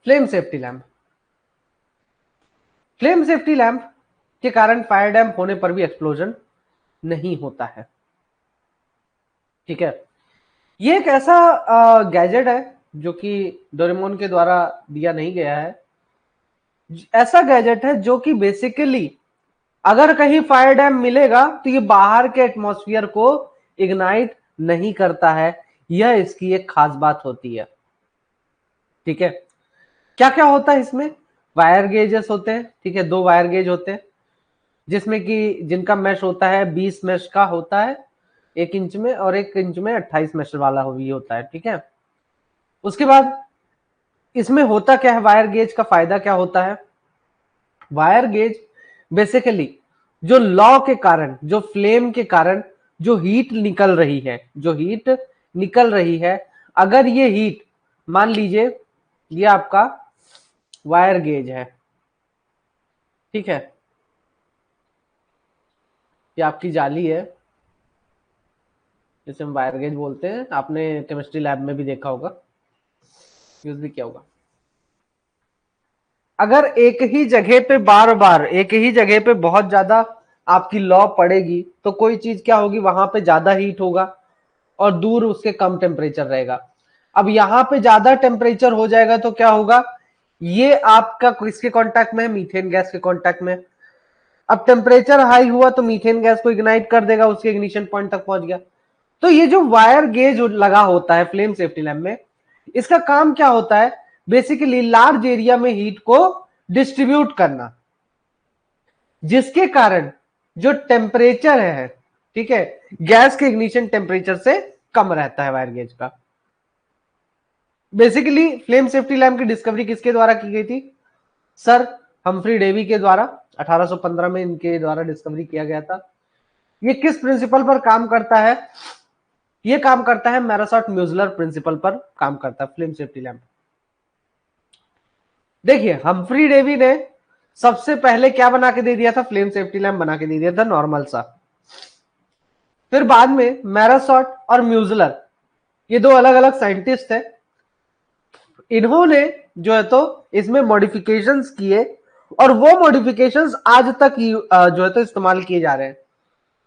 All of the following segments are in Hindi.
Flame safety lamp. Flame safety lamp के कारण फायर डैम्प होने पर भी एक्सप्लोजन नहीं होता है। ठीक है, ये एक ऐसा गैजेट है जो कि डोरेमोन के द्वारा दिया नहीं गया है। ऐसा गैजेट है जो कि बेसिकली अगर कहीं फायर डैम मिलेगा तो ये बाहर के एटमॉस्फेयर को इग्नाइट नहीं करता है, यह इसकी एक खास बात होती है। ठीक है, क्या क्या होता है इसमें? वायर गेजेस होते हैं। ठीक है, 2 वायर गेज होते हैं जिसमें कि जिनका मैश होता है 20 मैश का होता है 1 इंच में, और 1 इंच में 28 मैश वाला भी होता है। ठीक है, उसके बाद इसमें होता क्या है, वायर गेज का फायदा क्या होता है? वायर गेज बेसिकली जो लॉ के कारण, जो फ्लेम के कारण जो हीट निकल रही है, जो हीट निकल रही है, अगर ये हीट मान लीजिए ये आपका वायर गेज है। ठीक है, ये आपकी जाली है जिसे हम वायर गेज बोलते हैं। आपने केमिस्ट्री लैब में भी देखा होगा, यूज भी किया होगा। अगर एक ही जगह पे बार बार एक ही जगह पे बहुत ज्यादा आपकी लॉ पड़ेगी तो कोई चीज क्या होगी, वहां पे ज्यादा हीट होगा और दूर उसके कम टेम्परेचर रहेगा। अब यहां पे ज्यादा टेम्परेचर हो जाएगा तो क्या होगा, ये आपका किसके कांटेक्ट में है? मीथेन गैस के कांटेक्ट में। अब टेम्परेचर हाई हुआ तो मीथेन गैस को इग्नाइट कर देगा, उसके इग्निशन पॉइंट तक पहुंच गया। तो ये जो वायर गेज लगा होता है फ्लेम सेफ्टी लैम्प में, इसका काम क्या होता है? बेसिकली लार्ज एरिया में हीट को डिस्ट्रीब्यूट करना, जिसके कारण जो टेम्परेचर है, ठीक है, गैस के इग्निशन टेम्परेचर से कम रहता है वायर गेज का। बेसिकली फ्लेम सेफ्टी लैम्प की डिस्कवरी किसके द्वारा की गई थी? सर हम्फ्री डेवी के द्वारा 1815 में इनके द्वारा डिस्कवरी किया गया था। ये किस प्रिंसिपल पर काम करता है? ये काम करता है मैरासॉट म्यूजलर प्रिंसिपल पर काम करता है फ्लेम सेफ्टी लैम्प। देखिए हम्फ्री डेवी ने सबसे पहले क्या बना के दे दिया था? फ्लेम सेफ्टी लैम्प बना के दे दिया था नॉर्मल सा। फिर बाद में मैरासॉट और म्यूजलर, ये 2 अलग अलग साइंटिस्ट थे, इन्होंने जो है तो इसमें मॉडिफिकेशंस किए और वो मॉडिफिकेशंस आज तक जो है तो इस्तेमाल किए जा रहे हैं।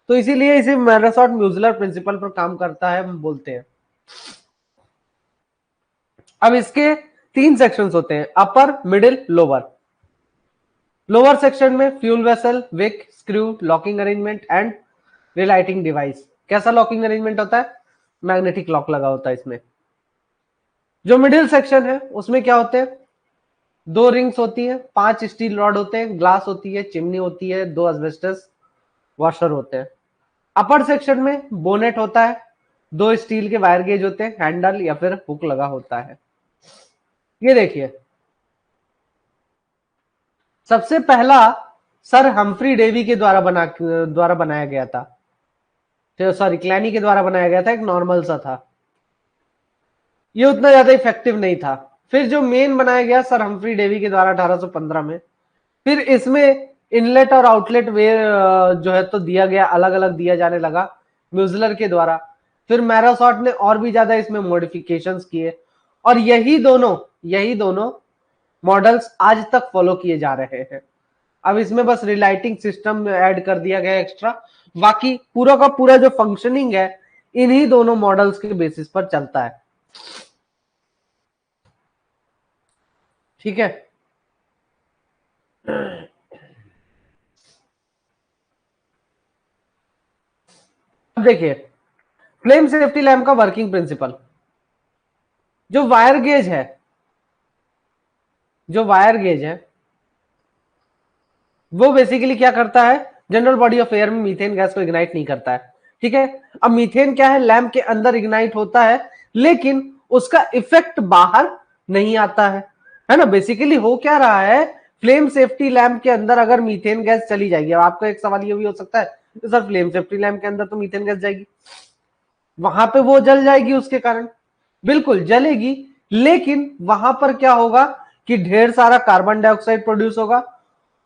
तो इसीलिए इसे मैरासॉट म्यूजलर प्रिंसिपल पर काम करता है हम बोलते हैं। अब इसके 3 सेक्शंस होते हैं, upper, middle, lower. Lower section में fuel vessel, wick, screw, locking arrangement and relighting device. कैसा लॉकिंग अरेंजमेंट होता है? मैग्नेटिक लॉक लगा होता है इसमें। जो मिडिल सेक्शन है उसमें क्या होते हैं? 2 रिंग्स होती है, 5 स्टील रॉड होते हैं, ग्लास होती है, चिमनी होती है, 2 एस्बेस्टस वॉशर होते हैं। अपर सेक्शन में बोनेट होता है, 2 स्टील के वायर गेज होते हैं, हैंडल या फिर हुक लगा होता है। ये देखिए सबसे पहला सर हम्फ्री डेवी के द्वारा बनाया गया था, सॉरी क्लैनी के द्वारा बनाया गया था, एक नॉर्मल सा था, ये उतना ज्यादा इफेक्टिव नहीं था। फिर जो मेन बनाया गया सर हम्फ्री डेवी के द्वारा 1815 में, फिर इसमें इनलेट और आउटलेट वे जो है तो दिया गया, अलग अलग दिया जाने लगा म्यूजलर के द्वारा। फिर मैरासॉट ने और भी ज्यादा इसमें मॉडिफिकेशंस किए और यही दोनों मॉडल्स आज तक फॉलो किए जा रहे हैं। अब इसमें बस रिलाइटिंग सिस्टम ऐड कर दिया गया एक्स्ट्रा, बाकी पूरा का पूरा जो फंक्शनिंग है इन्हीं दोनों मॉडल्स के बेसिस पर चलता है। ठीक है, अब देखिए फ्लेम सेफ्टी लैम्प का वर्किंग प्रिंसिपल। जो वायर गेज है जो वायर गेज है वो बेसिकली क्या करता है? जनरल बॉडी ऑफ एयर में मीथेन गैस को इग्नाइट नहीं करता है। ठीक है, अब मीथेन क्या है? लैम्प के अंदर इग्नाइट होता है लेकिन उसका इफेक्ट बाहर नहीं आता है ना। बेसिकली हो क्या रहा है, फ्लेम सेफ्टी लैम्प के अंदर अगर मीथेन गैस चली जाएगी, अब आपका एक सवाल ये भी हो सकता है तो सर फ्लेम सेफ्टी लैम्प के अंदर तो मीथेन गैस जाएगी, वहां पे वो जल जाएगी उसके कारण। बिल्कुल जलेगी, लेकिन वहां पर क्या होगा कि ढेर सारा कार्बन डाइऑक्साइड प्रोड्यूस होगा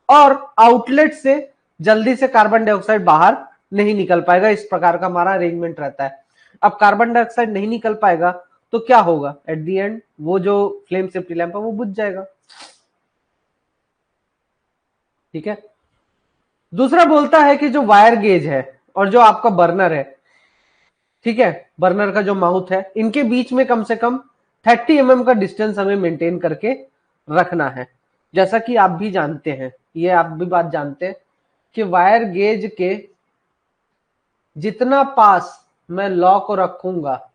और आउटलेट से जल्दी से कार्बन डाइऑक्साइड बाहर नहीं निकल पाएगा। इस प्रकार का हमारा अरेंजमेंट रहता है। अब कार्बन डाइऑक्साइड नहीं निकल पाएगा तो क्या होगा एट द एंड, वो जो फ्लेम सेफ्टी लैंप है वो बुझ जाएगा। ठीक है। दूसरा बोलता है कि जो वायर गेज है और जो आपका बर्नर है, ठीक है, बर्नर का जो माउथ है, इनके बीच में कम से कम 30 mm का डिस्टेंस हमें मेंटेन करके रखना है। जैसा कि आप भी जानते हैं, ये आप भी बात जानते हैं कि वायर गेज के जितना पास मैं लॉ को रखूंगा,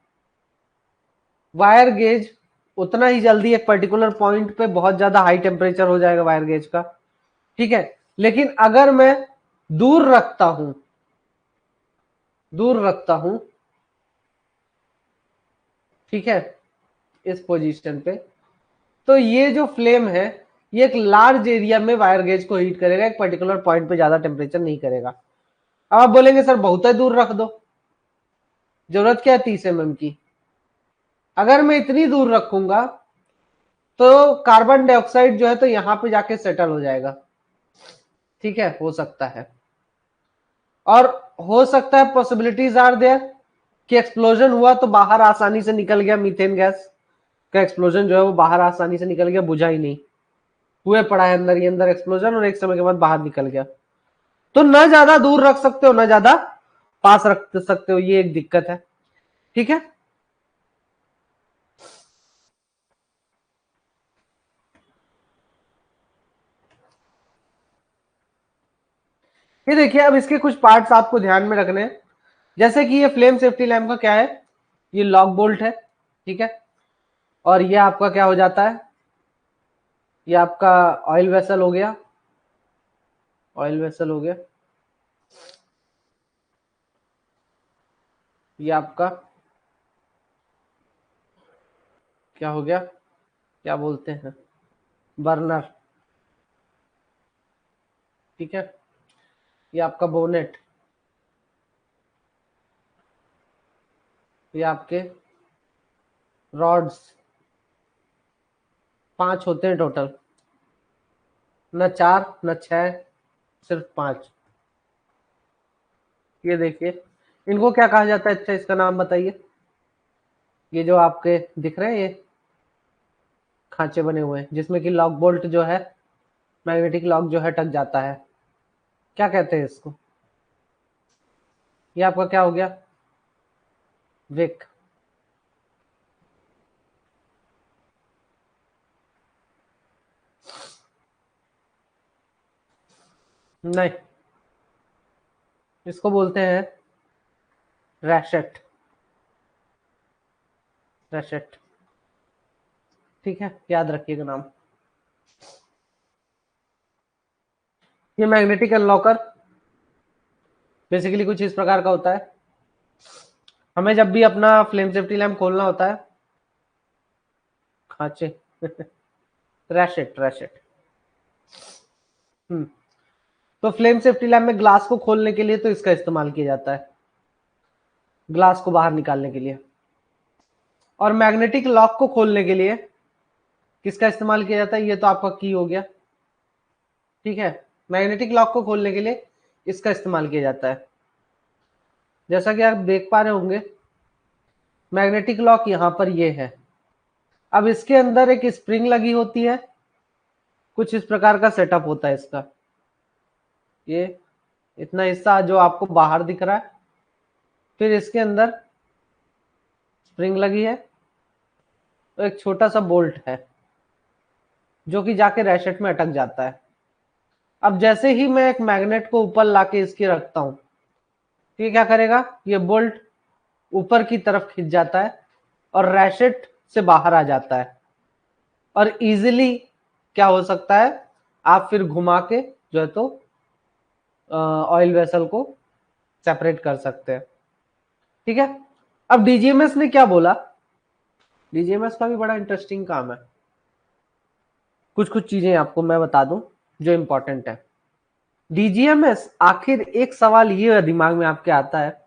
वायर गेज उतना ही जल्दी एक पर्टिकुलर पॉइंट पे बहुत ज्यादा हाई टेम्परेचर हो जाएगा वायर गेज का। ठीक है। लेकिन अगर मैं दूर रखता हूं, दूर रखता हूं, ठीक है, इस पोजीशन पे, तो ये जो फ्लेम है ये एक लार्ज एरिया में वायर गेज को हीट करेगा, एक पर्टिकुलर पॉइंट पे ज्यादा टेम्परेचर नहीं करेगा। अब आप बोलेंगे सर बहुत ही दूर रख दो, जरूरत क्या है 30 mm की? अगर मैं इतनी दूर रखूंगा तो कार्बन डाइऑक्साइड जो है तो यहां पे जाके सेटल हो जाएगा। ठीक है, हो सकता है, और हो सकता है पॉसिबिलिटीज आर देयर कि एक्सप्लोजन हुआ तो बाहर आसानी से निकल गया, मीथेन गैस का एक्सप्लोजन जो है वो बाहर आसानी से निकल गया, बुझा ही नहीं, हुए पड़ा है अंदर ही अंदर एक्सप्लोजन और एक समय के बाद बाहर निकल गया। तो ना ज्यादा दूर रख सकते हो ना ज्यादा पास रख सकते हो, ये एक दिक्कत है। ठीक है। ये देखिए, अब इसके कुछ पार्ट्स आपको ध्यान में रखने हैं। जैसे कि ये फ्लेम सेफ्टी लैम्प का क्या है, ये लॉक बोल्ट है, ठीक है, और ये आपका क्या हो जाता है, ये आपका ऑयल वेसल हो गया, ऑयल वेसल हो गया, ये आपका क्या हो गया, क्या बोलते हैं, बर्नर। ठीक है, ये आपका बोनेट, ये आपके रॉड्स, 5 होते हैं टोटल, न 4 न 6, सिर्फ 5। ये देखिए, इनको क्या कहा जाता है, अच्छा इसका नाम बताइए। ये जो आपके दिख रहे हैं ये खांचे बने हुए हैं जिसमें कि लॉक बोल्ट जो है, मैग्नेटिक लॉक जो है टक जाता है, क्या कहते हैं इसको? ये आपका क्या हो गया, विक। नहीं, इसको बोलते हैं रैशेट, रैशेट। ठीक है, याद रखिएगा नाम। ये मैग्नेटिक अनलॉकर बेसिकली कुछ इस प्रकार का होता है। हमें जब भी अपना फ्लेम सेफ्टी लैम्प खोलना होता है, खांचे रैशेट, रैशेट। तो फ्लेम सेफ्टी लैम्प में ग्लास को खोलने के लिए तो इसका इस्तेमाल किया जाता है, ग्लास को बाहर निकालने के लिए। और मैग्नेटिक लॉक को खोलने के लिए किसका इस्तेमाल किया जाता है, ये तो आपका की हो गया। ठीक है, मैग्नेटिक लॉक को खोलने के लिए इसका इस्तेमाल किया जाता है। जैसा कि आप देख पा रहे होंगे, मैग्नेटिक लॉक यहां पर ये है। अब इसके अंदर एक स्प्रिंग लगी होती है, कुछ इस प्रकार का सेटअप होता है इसका। ये इतना हिस्सा जो आपको बाहर दिख रहा है, फिर इसके अंदर स्प्रिंग लगी है, तो एक छोटा सा बोल्ट है जो कि जाके रैशेट में अटक जाता है। अब जैसे ही मैं एक मैग्नेट को ऊपर लाके इसकी रखता हूं, तो ये क्या करेगा, ये बोल्ट ऊपर की तरफ खिंच जाता है और रैशेट से बाहर आ जाता है। और इजीली क्या हो सकता है, आप फिर घुमा के जो है तो ऑयल वेसल को सेपरेट कर सकते हैं। ठीक है। अब डीजीएमएस ने क्या बोला, डीजीएमएस का भी बड़ा इंटरेस्टिंग काम है। कुछ कुछ चीजें आपको मैं बता दूं जो इंपॉर्टेंट है। डीजीएमएस, आखिर एक सवाल ये दिमाग में आपके आता है,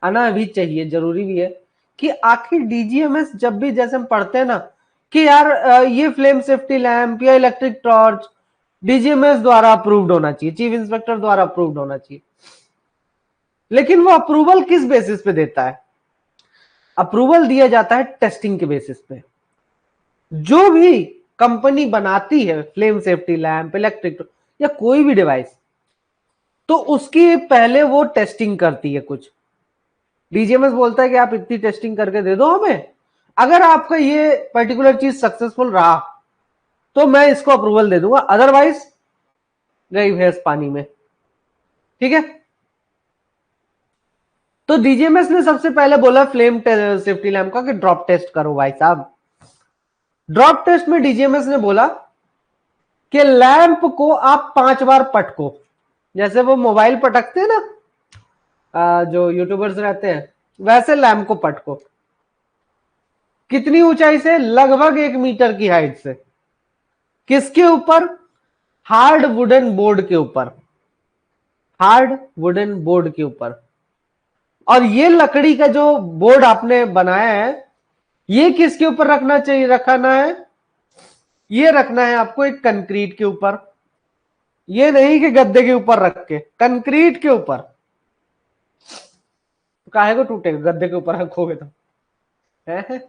आना भी चाहिए, जरूरी भी है, कि आखिर डीजीएमएस जब भी जैसे हम पढ़ते हैं ना कि यार ये फ्लेम सेफ्टी लैंप या इलेक्ट्रिक टॉर्च डीजीएमएस द्वारा अप्रूव्ड होना चाहिए, चीफ इंस्पेक्टर द्वारा अप्रूव्ड होना चाहिए, लेकिन वो अप्रूवल किस बेसिस पे देता है? अप्रूवल दिया जाता है टेस्टिंग के बेसिस पे। जो भी कंपनी बनाती है फ्लेम सेफ्टी लैंप, इलेक्ट्रिक या कोई भी डिवाइस, तो उसकी पहले वो टेस्टिंग करती है कुछ। डीजीएमएस बोलता है कि आप इतनी टेस्टिंग करके दे दो हमें, अगर आपका ये पर्टिकुलर चीज सक्सेसफुल रहा तो मैं इसको अप्रूवल दे दूंगा, अदरवाइज गई भैंस पानी में। ठीक है, तो डीजीएमएस ने सबसे पहले बोला फ्लेम सेफ्टी लैंप का कि ड्रॉप टेस्ट करो भाई साहब। ड्रॉप टेस्ट में डीजीएमएस ने बोला कि लैंप को आप 5 बार पटको, जैसे वो मोबाइल पटकते हैं ना, जो यूट्यूबर्स रहते हैं, वैसे लैंप को पटको। कितनी ऊंचाई से? लगभग 1 मीटर की हाइट से। किसके ऊपर? हार्ड वुडन बोर्ड के ऊपर, हार्ड वुडन बोर्ड के ऊपर। और ये लकड़ी का जो बोर्ड आपने बनाया है, ये किसके ऊपर रखना चाहिए, रखना है? ये रखना है आपको एक कंक्रीट के ऊपर। ये नहीं कि गद्दे के ऊपर रख के, कंक्रीट के ऊपर। तो काहे को टूटेगा, गद्दे के ऊपर रखोगे तो है?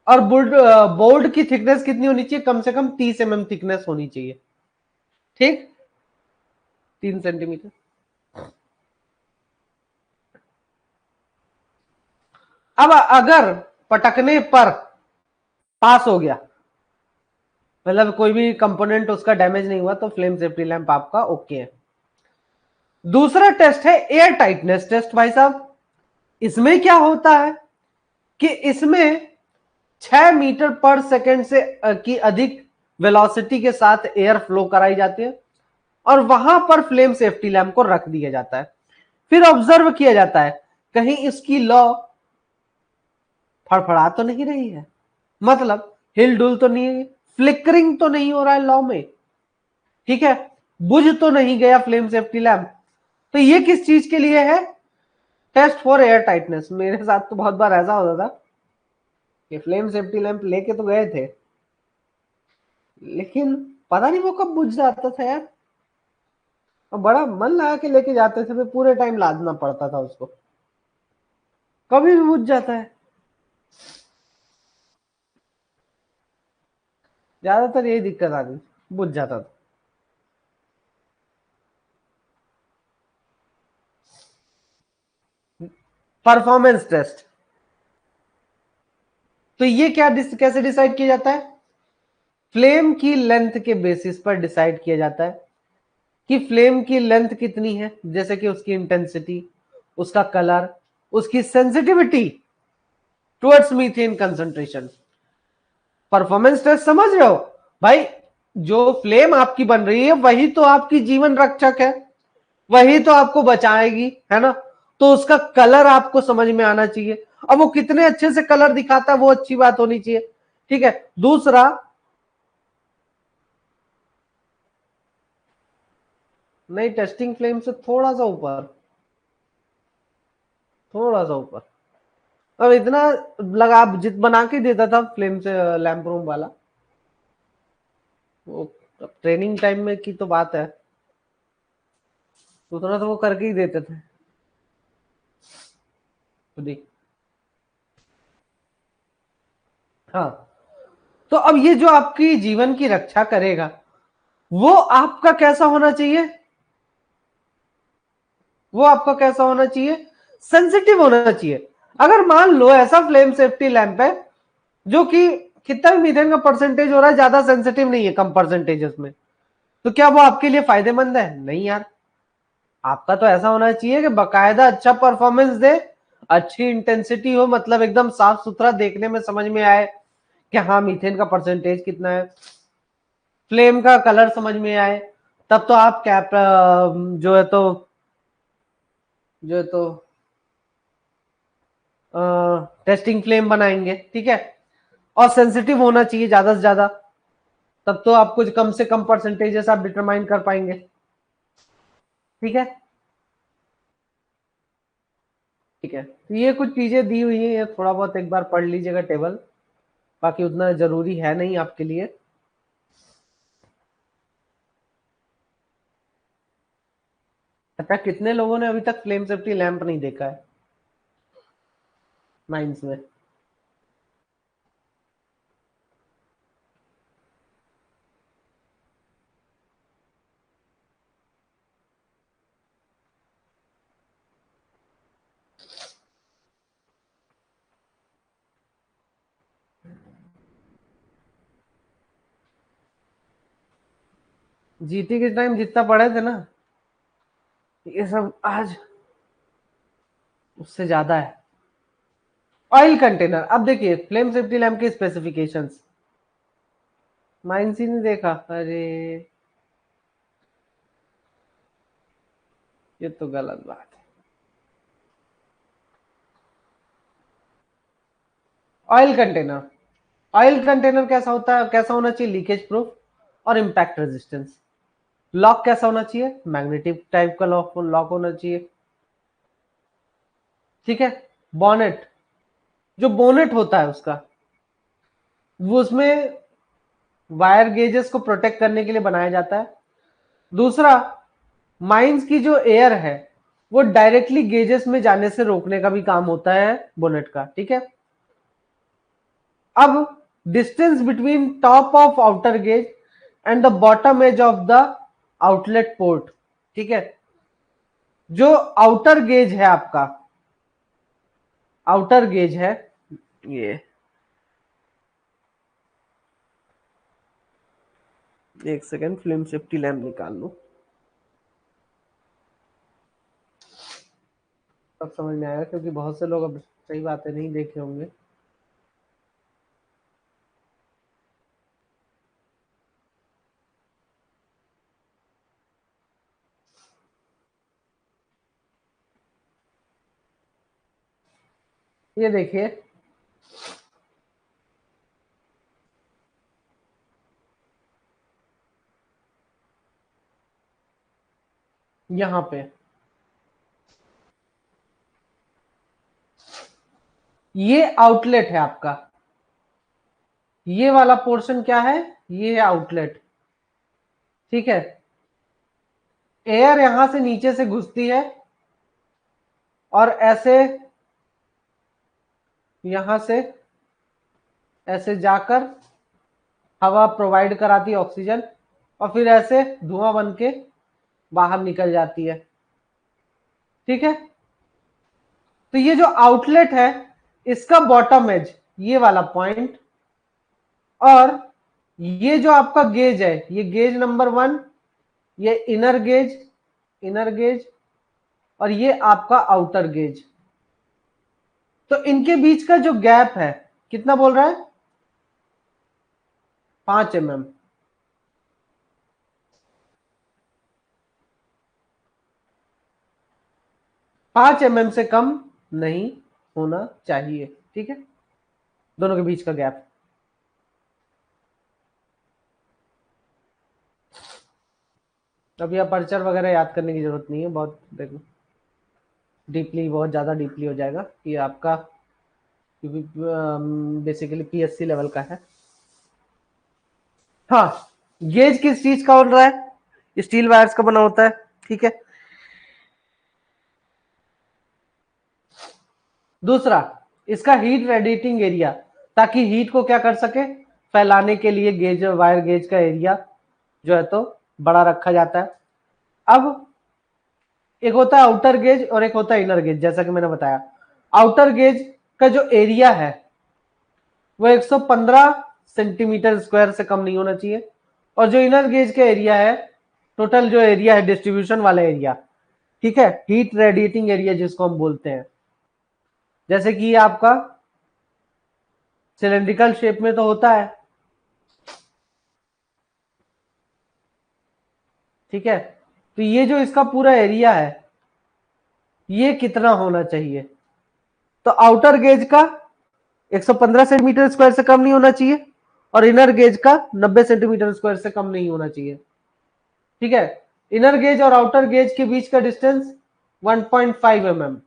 और बोर्ड की थिकनेस कितनी होनी चाहिए? कम से कम 30 mm थिकनेस होनी चाहिए। ठीक, 3 सेंटीमीटर। अब अगर पटकने पर पास हो गया, मतलब कोई भी कंपोनेंट उसका डैमेज नहीं हुआ, तो फ्लेम सेफ्टी लैंप आपका ओके है। दूसरा टेस्ट है एयर टाइटनेस टेस्ट भाई साहब। इसमें क्या होता है कि इसमें 6 मीटर पर सेकेंड से की अधिक वेलोसिटी के साथ एयर फ्लो कराई जाती है, और वहां पर फ्लेम सेफ्टी लैंप को रख दिया जाता है। फिर ऑब्जर्व किया जाता है कहीं इसकी लॉ फड़फड़ा तो नहीं रही है, मतलब हिल डुल तो नहीं है, फ्लिकरिंग तो नहीं हो रहा है लॉ में, ठीक है, बुझ तो नहीं गया फ्लेम सेफ्टी लैंप। तो ये किस चीज के लिए है? Test for air tightness. मेरे साथ तो बहुत बार ऐसा होता था कि फ्लेम सेफ्टी लैंप लेके तो गए थे, लेकिन पता नहीं वो कब बुझ जाता था यार, और बड़ा मन लगा के लेके जाते थे, फिर पूरे टाइम लादना पड़ता था उसको, कभी भी बुझ जाता है। ज्यादातर यही दिक्कत आती, बुझ जाता था। परफॉर्मेंस टेस्ट, तो ये क्या कैसे डिसाइड किया जाता है? फ्लेम की लेंथ के बेसिस पर डिसाइड किया जाता है कि फ्लेम की लेंथ कितनी है, जैसे कि उसकी इंटेंसिटी, उसका कलर, उसकी sensitivity towards methane concentration. Performance test समझ रहे हो भाई? जो फ्लेम आपकी बन रही है वही तो आपकी जीवन रक्षक है, वही तो आपको बचाएगी, है ना? तो उसका कलर आपको समझ में आना चाहिए। अब वो कितने अच्छे से कलर दिखाता है वो अच्छी बात होनी चाहिए, ठीक है। दूसरा, नहीं, टेस्टिंग फ्लेम से थोड़ा सा ऊपर, थोड़ा सा ऊपर। अब इतना लगा जित बना के देता था फ्लेम से लैंप रूम वाला, वो ट्रेनिंग टाइम में की तो बात है, उतना तो वो करके ही देते थे खुद ही। हाँ, तो अब ये जो आपकी जीवन की रक्षा करेगा, वो आपका कैसा होना चाहिए? वो आपका कैसा होना चाहिए? सेंसिटिव होना चाहिए। अगर मान लो ऐसा फ्लेम सेफ्टी लैंप है जो कि कितना भी मीथेन का परसेंटेज हो रहा है, ज्यादा सेंसिटिव नहीं है, कम परसेंटेजेस में, तो क्या वो आपके लिए फायदेमंद है? नहीं यार। आपका तो ऐसा होना चाहिए कि बकायदा अच्छा परफॉर्मेंस दे, अच्छी इंटेंसिटी हो, मतलब एकदम साफ सुथरा देखने में समझ में आए कि हाँ मीथेन का परसेंटेज कितना है, फ्लेम का कलर समझ में आए, तब तो आप कैप जो है तो जो है तो टेस्टिंग फ्लेम बनाएंगे, ठीक है। और सेंसिटिव होना चाहिए ज्यादा से ज्यादा, तब तो आप कुछ कम से कम परसेंटेजेस आप डिटरमाइन कर पाएंगे, ठीक है। ठीक है, तो ये कुछ चीजें दी हुई है, ये थोड़ा बहुत एक बार पढ़ लीजिएगा टेबल, बाकी उतना जरूरी है नहीं आपके लिए। अच्छा, कितने लोगों ने अभी तक फ्लेम सेफ्टी लैंप नहीं देखा है? माइंस में। जीटी के टाइम जितना पढ़े थे ना, ये सब आज उससे ज्यादा है। ऑयल कंटेनर, अब देखिए फ्लेम सेफ्टी लैम्प के स्पेसिफिकेशंस, माइंस ही नहीं देखा, अरे ये तो गलत बात है। ऑयल कंटेनर, ऑयल कंटेनर कैसा होता है, कैसा होना चाहिए, लीकेज प्रूफ और इम्पैक्ट रेजिस्टेंस। लॉक कैसा होना चाहिए, मैग्नेटिक टाइप का लॉक लॉक होना चाहिए। ठीक है। बॉनेट, जो बोनेट होता है उसका, वो उसमें वायर गेजेस को प्रोटेक्ट करने के लिए बनाया जाता है। दूसरा, माइंस की जो एयर है वो डायरेक्टली गेजेस में जाने से रोकने का भी काम होता है बोनेट का। ठीक है। अब distance between top of outer gauge and the bottom edge of the outlet port. ठीक है। जो आउटर गेज है आपका, आउटर गेज है ये, एक सेकेंड फ्लेम सेफ्टी लैम्प निकाल लूं तब समझ में आएगा, क्योंकि बहुत से लोग अब सही बातें नहीं देखे होंगे। ये देखिए, यहां पे ये आउटलेट है आपका, ये वाला पोर्शन क्या है, ये है आउटलेट। ठीक है। एयर यहां से नीचे से घुसती है और ऐसे यहां से ऐसे जाकर हवा प्रोवाइड कराती है, ऑक्सीजन, और फिर ऐसे धुआं बन के बाहर निकल जाती है। ठीक है। तो ये जो आउटलेट है इसका बॉटम एज, ये वाला पॉइंट, और ये जो आपका गेज है, ये गेज नंबर 1, ये इनर गेज, इनर गेज, और ये आपका आउटर गेज। तो इनके बीच का जो गैप है कितना बोल रहा है, 5 mm। 5 mm से कम नहीं होना चाहिए। ठीक है, दोनों के बीच का गैप। अभी अपर्चर वगैरह याद करने की जरूरत नहीं है, बहुत देखो डीपली, बहुत ज्यादा डीपली हो जाएगा ये आपका, क्योंकि बेसिकली पीएससी लेवल का है। हाँ, गेज किस चीज का बन रहा है, स्टील वायर्स का बना होता है। ठीक है। दूसरा, इसका हीट रेडिएटिंग एरिया, ताकि हीट को क्या कर सके, फैलाने के लिए गेज, वायर गेज का एरिया जो है तो बड़ा रखा जाता है। अब एक होता है आउटर गेज और एक होता है इनर गेज, जैसा कि मैंने बताया। आउटर गेज का जो एरिया है वो 115 सेंटीमीटर स्क्वायर से कम नहीं होना चाहिए, और जो इनर गेज का एरिया है, टोटल जो एरिया है डिस्ट्रीब्यूशन वाला एरिया, ठीक है, हीट रेडिएटिंग एरिया जिसको हम बोलते हैं, जैसे कि ये आपका सिलेंड्रिकल शेप में तो होता है। ठीक है। तो ये जो इसका पूरा एरिया है ये कितना होना चाहिए, तो आउटर गेज का 115 सेंटीमीटर स्क्वायर से कम नहीं होना चाहिए, और इनर गेज का 90 सेंटीमीटर स्क्वायर से कम नहीं होना चाहिए। ठीक है। इनर गेज और आउटर गेज के बीच का डिस्टेंस 1.5 mm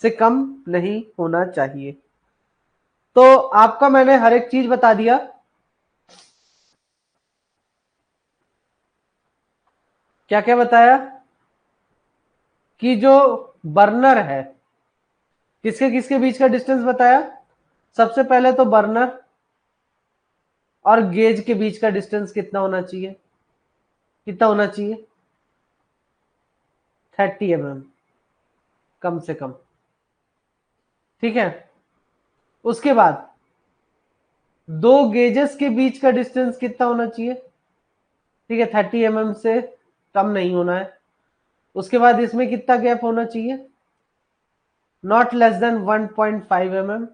से कम नहीं होना चाहिए। तो आपका मैंने हर एक चीज बता दिया। क्या क्या बताया, कि जो बर्नर है किसके किसके बीच का डिस्टेंस बताया? सबसे पहले तो बर्नर और गेज के बीच का डिस्टेंस कितना होना चाहिए? कितना होना चाहिए? 30 mm कम से कम। ठीक है, उसके बाद दो गेजेस के बीच का डिस्टेंस कितना होना चाहिए? ठीक है, 30 mm से कम नहीं होना है। उसके बाद इसमें कितना गैप होना चाहिए? Not less than 1.5 mm।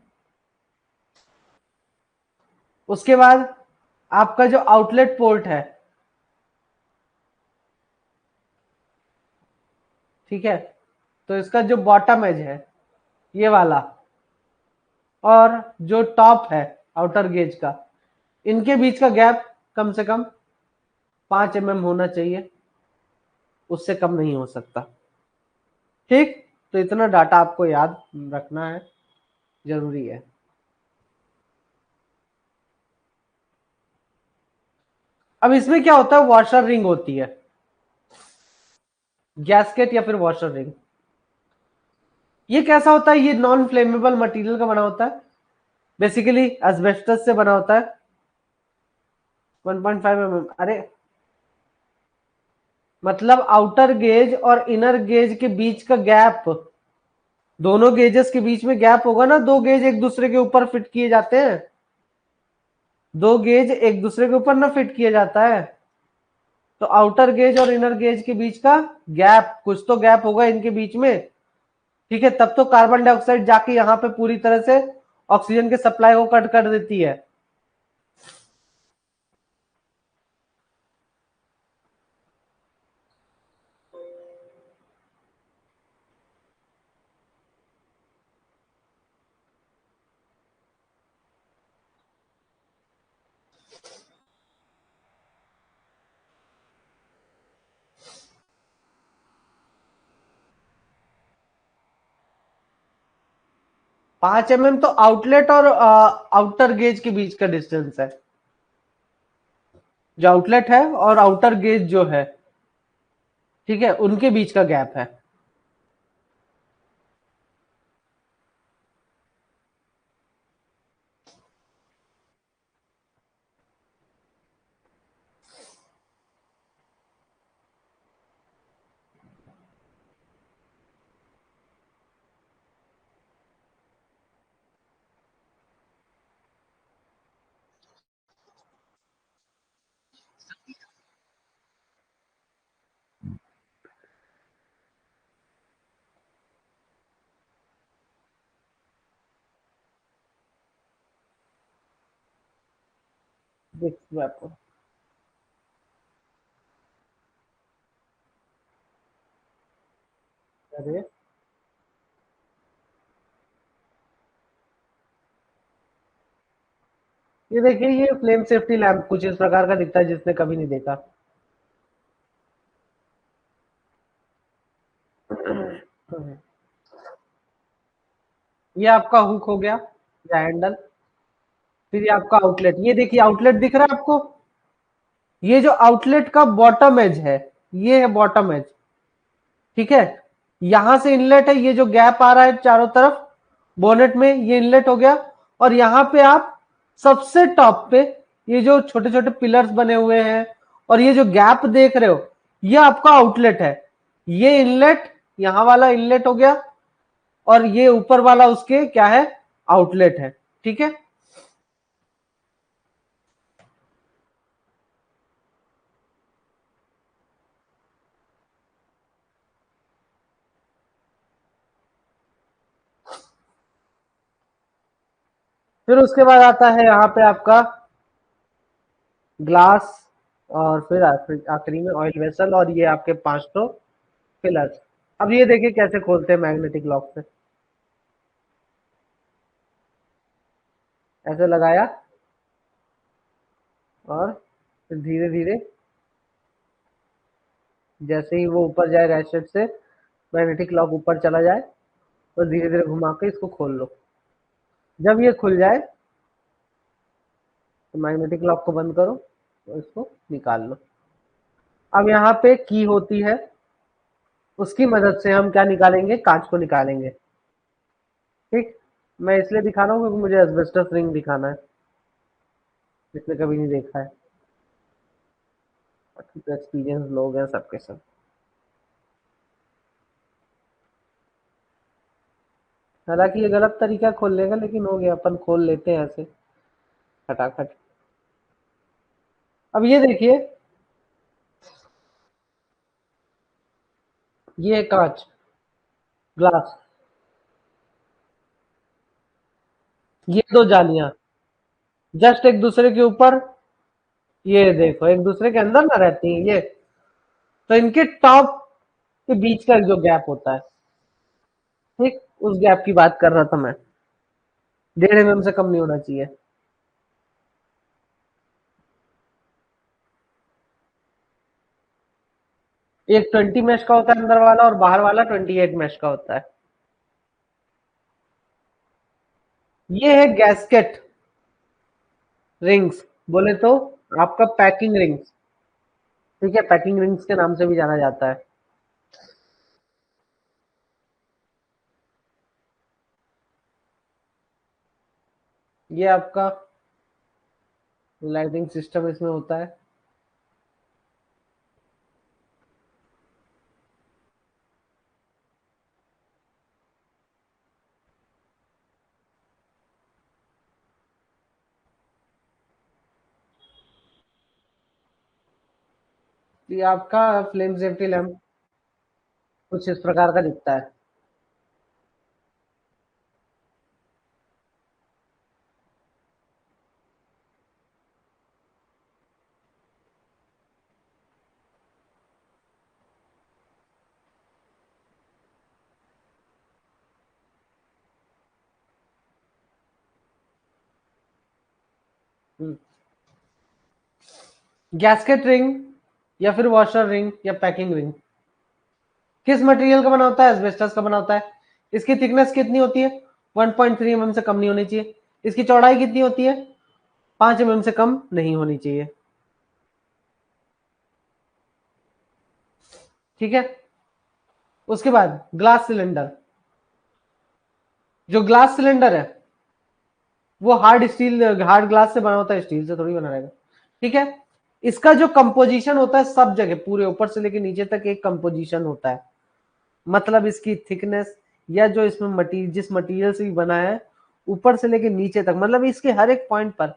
उसके बाद आपका जो आउटलेट पोर्ट है, ठीक है, तो इसका जो बॉटम एज है ये वाला, और जो टॉप है आउटर गेज का, इनके बीच का गैप कम से कम 5 mm होना चाहिए, उससे कम नहीं हो सकता। ठीक, तो इतना डाटा आपको याद रखना है, जरूरी है। अब इसमें क्या होता है, वॉशर रिंग होती है, गैस्केट या फिर वॉशर रिंग। ये कैसा होता है? ये नॉन फ्लेमेबल मटेरियल का बना होता है, बेसिकली एस्बेस्टस से बना होता है। 1.5 mm, अरे मतलब आउटर गेज और इनर गेज के बीच का गैप, दोनों गेजेस के बीच में गैप होगा ना, दो गेज एक दूसरे के ऊपर फिट किए जाते हैं, दो गेज एक दूसरे के ऊपर ना फिट किया जाता है, तो आउटर गेज और इनर गेज के बीच का गैप, कुछ तो गैप होगा इनके बीच में। ठीक है, तब तो कार्बन डाइऑक्साइड जाके यहां पे पूरी तरह से ऑक्सीजन के सप्लाई को कट कर देती है। पांच एम एम तो आउटलेट और आउटर गेज के बीच का डिस्टेंस है, जो आउटलेट है और आउटर गेज जो है, ठीक है, उनके बीच का गैप है। देखिए आपको, अरे ये देखिए, ये फ्लेम सेफ्टी लैंप कुछ इस प्रकार का दिखता है, जिसने कभी नहीं देखा। ये आपका हुक हो गया या हैंडल, फिर ये आपका आउटलेट, ये देखिए आउटलेट दिख रहा है आपको, ये जो आउटलेट का बॉटम एज है, ये है बॉटम एज। ठीक है, यहां से इनलेट है, ये जो गैप आ रहा है चारों तरफ बोनेट में, ये इनलेट हो गया। और यहां पे आप सबसे टॉप पे ये जो छोटे छोटे पिलर्स बने हुए हैं और ये जो गैप देख रहे हो, ये आपका आउटलेट है। ये इनलेट, यहां वाला इनलेट हो गया, और ये ऊपर वाला उसके क्या है, आउटलेट है। ठीक है, फिर उसके बाद आता है यहाँ पे आपका ग्लास, और फिर आखिरी में ऑयल वेसल, और ये आपके 5 तो पिलर्स। अब ये देखिए कैसे खोलते हैं मैग्नेटिक लॉक से। ऐसे लगाया, और फिर धीरे धीरे जैसे ही वो ऊपर जाए रैशेट से, मैग्नेटिक लॉक ऊपर चला जाए, तो धीरे धीरे घुमा के इसको खोल लो। जब ये खुल जाए तो मैग्नेटिक लॉक को बंद करो, तो इसको निकाल लो। अब यहाँ पे की होती है, उसकी मदद से हम क्या निकालेंगे, कांच को निकालेंगे। ठीक, मैं इसलिए दिखा रहा हूँ क्योंकि मुझे एस्बेस्टस रिंग दिखाना है, इसने कभी नहीं देखा है। बाकी तो एक्सपीरियंस लोग हैं सबके सब। हालांकि ये गलत तरीका खोलने का, लेकिन हो गया, अपन खोल लेते हैं ऐसे खटाखट। अब ये देखिए, ये है कांच, ग्लास, ये दो जालियां जस्ट एक दूसरे के ऊपर, ये देखो एक दूसरे के अंदर ना रहती हैं ये, तो इनके टॉप के बीच का जो गैप होता है, ठीक, उस गैप की बात कर रहा था मैं। 1.5 mm से कम नहीं होना चाहिए। एक 20 मैश का होता है अंदर वाला, और बाहर वाला 28 मैश का होता है। ये है गैस्केट रिंग्स, बोले तो आपका पैकिंग रिंग्स, ठीक है, पैकिंग रिंग्स के नाम से भी जाना जाता है। ये आपका लाइटिंग सिस्टम इसमें होता है। ये आपका फ्लेम सेफ्टी लैम्प कुछ इस प्रकार का दिखता है। गैस्केट रिंग या फिर वॉशर रिंग या पैकिंग रिंग किस मटेरियल का बना होता है? एस्बेस्टस का बना होता है। इसकी थिकनेस कितनी होती है? 1.3 mm से कम नहीं होनी चाहिए। इसकी चौड़ाई कितनी होती है? 5 mm से कम नहीं होनी चाहिए। ठीक है, उसके बाद ग्लास सिलेंडर। जो ग्लास सिलेंडर है वो हार्ड स्टील, हार्ड ग्लास से बना होता है, स्टील से थोड़ी बना रहेगा। ठीक है, इसका जो कंपोजिशन होता है सब जगह पूरे ऊपर से लेकर नीचे तक एक कंपोजिशन होता है, मतलब इसकी थिकनेस या जो इसमें मटीरियल, जिस मटेरियल से भी बना है, ऊपर से लेकर नीचे तक, मतलब इसके हर एक पॉइंट पर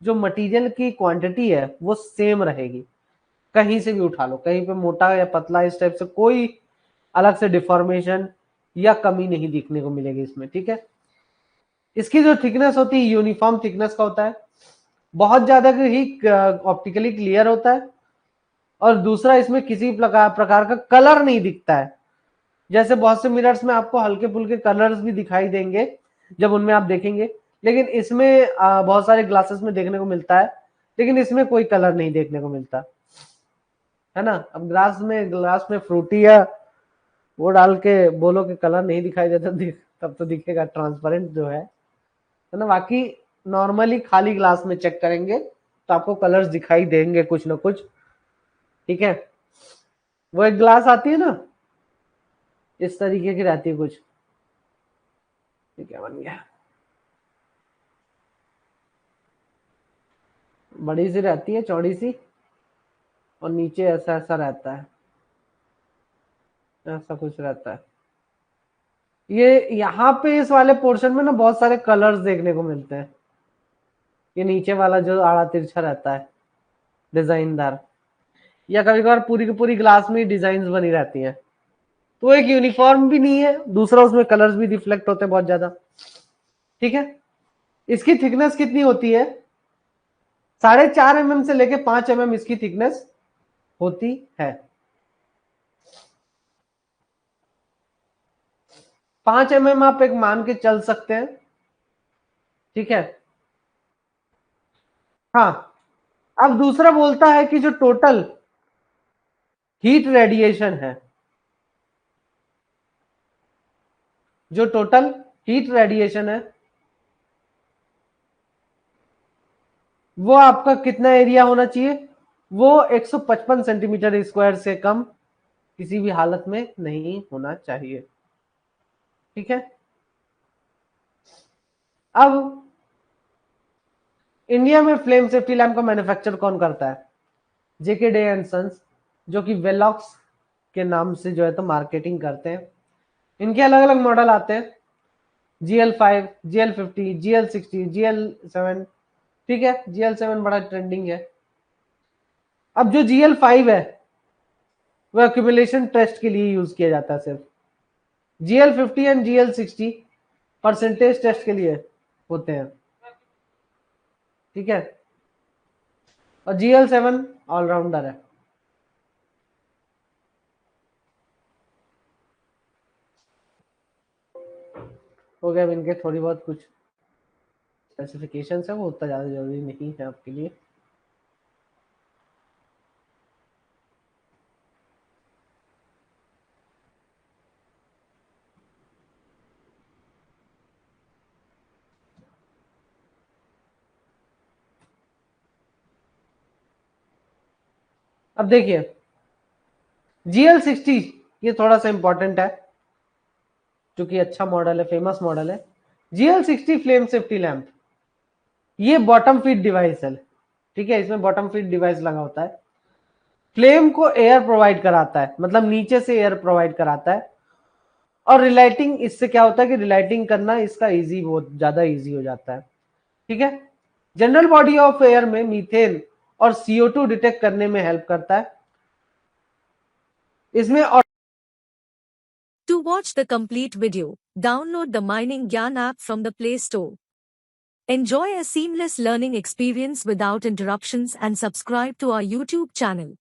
जो मटेरियल की क्वांटिटी है वो सेम रहेगी। कहीं से भी उठा लो, कहीं पे मोटा या पतला, इस टाइप से कोई अलग से डिफॉर्मेशन या कमी नहीं दिखने को मिलेगी इसमें। ठीक है, इसकी जो थिकनेस होती है यूनिफॉर्म थिकनेस का होता है, बहुत ज्यादा ही ऑप्टिकली क्लियर होता है, और दूसरा इसमें किसी प्रकार का कलर नहीं दिखता है। जैसे बहुत से मिरर्स में आपको हल्के फुल्के कलर्स भी दिखाई देंगे जब उनमें आप देखेंगे, लेकिन इसमें बहुत सारे ग्लासेस में देखने को मिलता है, लेकिन इसमें कोई कलर नहीं देखने को मिलता है ना। अब ग्लास में फ्रूटी या वो डाल के बोलो कि कलर नहीं दिखाई देता, तब तो दिखेगा ट्रांसपेरेंट जो है ना। बाकी नॉर्मली खाली ग्लास में चेक करेंगे तो आपको कलर्स दिखाई देंगे कुछ ना कुछ। ठीक है, वो एक ग्लास आती है ना, इस तरीके की रहती है कुछ। ठीक है, बन गया, बड़ी सी रहती है, चौड़ी सी, और नीचे ऐसा ऐसा रहता है, ऐसा कुछ रहता है। ये यहाँ पे इस वाले पोर्शन में ना बहुत सारे कलर्स देखने को मिलते हैं। ये नीचे वाला जो आड़ा तिरछा रहता है, डिजाइनदार, या कभी कभार पूरी की पूरी ग्लास में डिजाइन बनी रहती है, तो एक यूनिफॉर्म भी नहीं है, दूसरा उसमें कलर्स भी रिफ्लेक्ट होते हैं बहुत ज्यादा। ठीक है, इसकी थिकनेस कितनी होती है? 4.5 mm से लेके 5 mm इसकी थिकनेस होती है। 5 mm आप एक मान के चल सकते हैं। ठीक है, हाँ। अब दूसरा बोलता है कि जो टोटल हीट रेडिएशन है, जो टोटल हीट रेडिएशन है वो आपका कितना एरिया होना चाहिए? वो 155 सेंटीमीटर स्क्वायर से कम किसी भी हालत में नहीं होना चाहिए। ठीक है, अब इंडिया में फ्लेम सेफ्टी लैम्प का मैन्युफैक्चर कौन करता है? जेके डे एंड सन्स, जो कि वेलॉक्स के नाम से जो है तो मार्केटिंग करते हैं। इनके अलग अलग मॉडल आते हैं, GL5, GL50, GL60, GL7, ठीक है। GL7 बड़ा ट्रेंडिंग है। अब जो GL5 है वो एक्यूमुलेशन टेस्ट के लिए यूज किया जाता है सिर्फ। GL50 and GL60 percentage test के लिए होते हैं, ठीक है। और GL7 ऑलराउंडर है। हो गया इनके थोड़ी बहुत कुछ स्पेसिफिकेशंस है, वो उतना ज्यादा जरूरी नहीं है आपके लिए। अब देखिए GL60 ये थोड़ा सा इंपॉर्टेंट है, क्योंकि अच्छा मॉडल है, फेमस मॉडल है। GL60 फ्लेम सेफ्टी लैंप, ये बॉटम फीड डिवाइस है, ठीक है। इसमें बॉटम फीड डिवाइस लगा होता है, फ्लेम को एयर प्रोवाइड कराता है, मतलब नीचे से एयर प्रोवाइड कराता है। और रिलाइटिंग, इससे क्या होता है कि रिलाइटिंग करना इसका इजी, बहुत ज्यादा इजी हो जाता है, ठीक है। जनरल बॉडी ऑफ एयर में मीथेन और CO2 डिटेक्ट करने में हेल्प करता है इसमें। और To watch the complete video, download the Mining Gyan app from the Play Store. Enjoy a seamless learning experience without interruptions and subscribe to our YouTube channel.